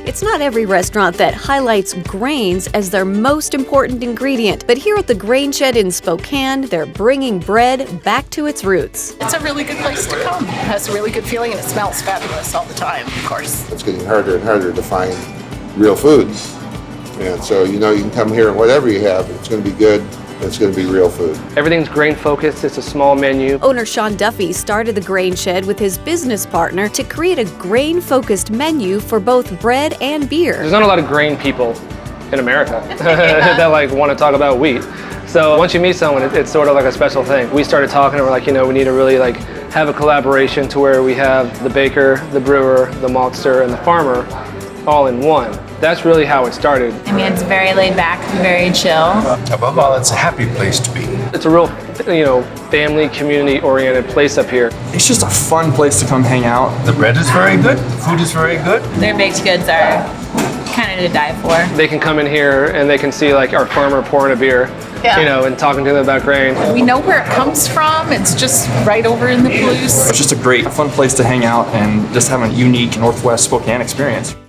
It's not every restaurant that highlights grains as their most important ingredient, but here at the Grain Shed in Spokane, they're bringing bread back to its roots. It's a really good place to come. It has a really good feeling and it smells fabulous all the time, of course. It's getting harder and harder to find real foods. And so, you can come here and whatever you have, it's going to be good. It's going to be real food. Everything's grain focused. It's a small menu. Owner Sean Duffy started the Grain Shed with his business partner to create a grain-focused menu for both bread and beer. There's not a lot of grain people in America that want to talk about wheat. So once you meet someone, it's sort of like a special thing. We started talking and we're like, we need to really have a collaboration to where we have the baker, the brewer, the maltster, and the farmer all in one. That's really how it started. I mean, it's very laid back, very chill. Above all, it's a happy place to be. It's a real, family, community-oriented place up here. It's just a fun place to come hang out. The bread is very good. The food is very good. Their baked goods are kind of to die for. They can come in here and they can see our farmer pouring a beer, and talking to them about grain. We know where it comes from. It's just right over in the Palouse. It's just a great, fun place to hang out and just have a unique Northwest Spokane experience.